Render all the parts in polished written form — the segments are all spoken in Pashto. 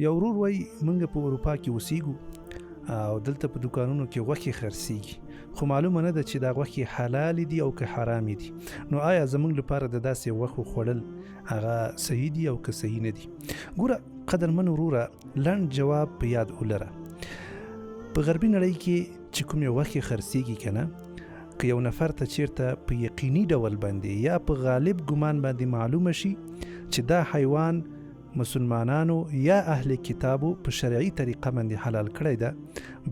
یو ورور وایي موږ په اروپا کې اوسیږو او دلته په دوکانونو کې غوښې خرڅیږي، خو معلومه نه ده چې دا غوښې حلال دي او که حرام دي. نو آیا زموږ لپاره د داسې غوښو خوړل هغه صحیح دي او که صحیح نه دي؟ ګوره قدرمن وروره، لنډ جواب په یاد ولره. په غربي نړۍ کې چې کومې غوښې خرڅیږي که نه، که یو نفر ته چیرته په یقیني ډول باندې یا په غالب ګمان باندې معلومه شي چې دا حیوان مسلمانانو یا اهل کتابو په شرعي طریقه باندې حلال کړی ده،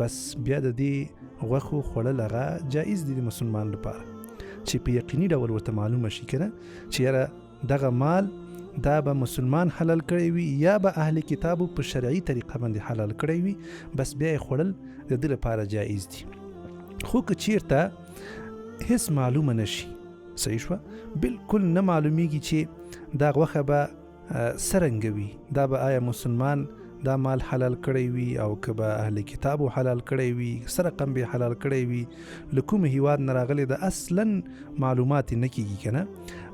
بس بیا د دې غوښو خوړل هغه جایز دي د مسلمان لپاره. چې په یقیني ډول ورته معلومه شي که نه چې یاره دغه مال دا به مسلمان حلال کړی وي یا به اهل کتابو په شرعي طریقه باندې حلال کړی وي، بس بیا یې خوړل د ده لپاره جایز دي. خو که چیرته هیڅ معلومه نشي، صحیح شوه، بالکل نه معلومیږي چې دا غوښه به څرنګه وي، دا به آیا مسلمان دا مال حلال کړی وي او که به اهل کتابو حلال کړی وي، څه رقم به حلال کړی وي، له کوم هیواد نه راغلی ده، اصلا معلومات نه کیږي که نه،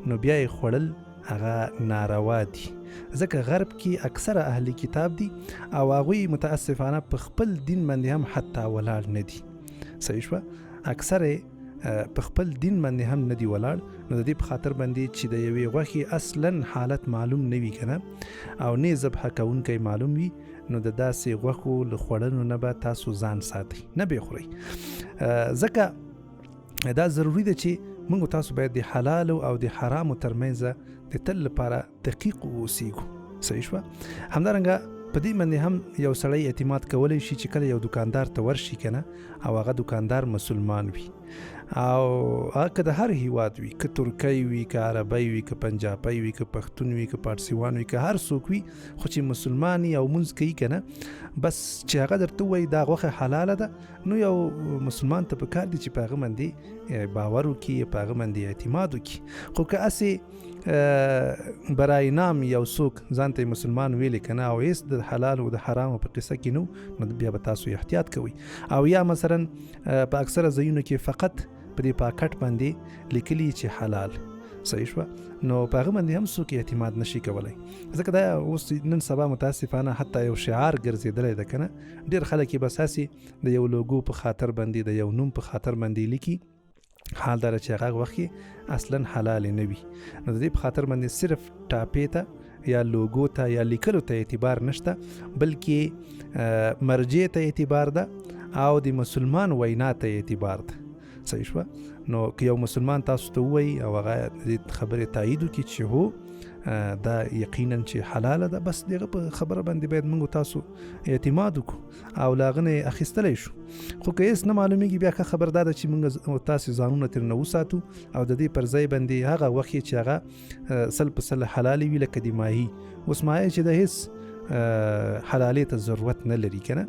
نو بیا یې خوړل هغه ناروا دي. ځکه غرب کې اکثره اهل کتاب دي او هغوی متاسفانه په خپل دین باندې هم حتی ولاړ نه دي، صحیح شوه، اکثره په خپل دین باندې هم نه دی ولاړ. نو د دې په خاطر باندې چې د یوې غوښې اصلا حالت معلوم نه وي که نه او نه ذبحه کوونکی معلوم وي، نو د داسې غوښو له خوړلو نه به تاسو ځان ساتئ، نه به یې خورئ. ځکه دا ضروري ده چې موږ تاسو باید د حلالو او د حرامو ترمنځ د تل لپاره دقیق واوسیږو، صحیح شوه. همدارنګه په دې باندې هم یو سړی اعتماد کولی شي چې کله یو دکاندار ته ورشي که نه او هغه دکاندار مسلمان وي او هغه که د هر هیواد وي، که ترکی وي، که عربی وي، که پنجابی وي، که پښتون وي، که پارسیوان وي، که هر څوک وي، خو چې مسلمان او مونځ کوي که نه، بس چې هغه درته ووایي دا غوښه حلاله ده، نو یو مسلمان ته پکار دي چې په هغه باندې باور وکړي، په هغه باندې اعتماد وکړي. خو که هسې برای نام یو څوک ځان ته مسلمان ویلی که نه او هېڅ د حلال او د حرامو په قصه کې نه، نو بیا به تاسو احتیاط کوئ. او یا مثلا په اکثره ځایونو کې فقط په دې پاکټ باندې لیکلي چې حلال، صحیح شوه، نو په هغه باندې هم څوک اعتماد نشي کولی. ځکه دا اوس نن سبا متاسفانه حتی یو شعار ګرځېدلی ده که نه، ډېر خلک یې بس هسې د یو لوګو په خاطر باندې، د یو نوم په خاطر باندې لیکي، حال دا چې هغه غوښې اصلا حلال نه وي. نو د دې په خاطر باندې صرف ټاپې ته یا لوګو ته یا لیکلو ته اعتبار نشته، بلکې مرجع ته اعتبار ده او د مسلمان وینا ته اعتبار ده، صحیح شوه. نو که یو مسلمان تاسو ته ووایي او هغه د خبرې تایید وکړي چې هو دا یقینا چې حلاله ده، بس دغه په خبره باندې باید موږ تاسو اعتماد وکړو او له هغه نه اخیستلی شو. خو که هېڅ نه معلومیږي، بیا ښه خبر دا ده چې موږ تاسې ځانونه ترې نه وساتو او د دې پر ځای باندې هغه غوښې چې هغه سل په سل حلالې وي، لکه د ماهي. اوس ماهی چې د هېڅ حلالې ته ضرورت نه لري که نه،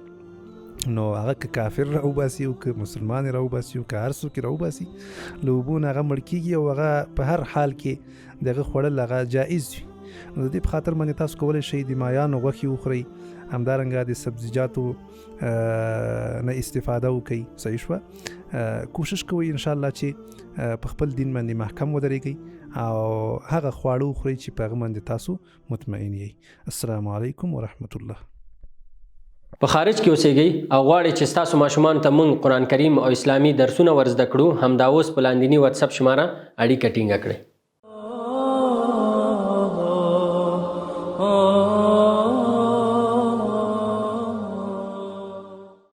نو هغه که کافر راوباسي او که مسلمان راوباسي او که هر څوک راوباسي، له اوبو نه هغه مړ کېږي او هغه په هر حال کې د هغه خوړل هغه جایز وي. نو د دې په خاطر باندې تاسو کولی شئ د ماهیانو غوښې وخورئ، همدارنګه د سبزیجاتو نه استفاده وکړئ، صحیح شوه. کوشش کوئ انشاءالله چې په خپل دین باندې محکم ودرېږئ او هغه خواړه وخورئ چې په هغه باندې تاسو مطمئن یئ. السلام علیکم ورحمت الله. په خارج کې اوسېږئ او غواړئ چې ستاسو ماشومانو ته موږ قرآن کریم او اسلامي درسونه ورزده کړو، همدا اوس په لاندیني واتساپ شماره اړیکه ټینګه کړئ.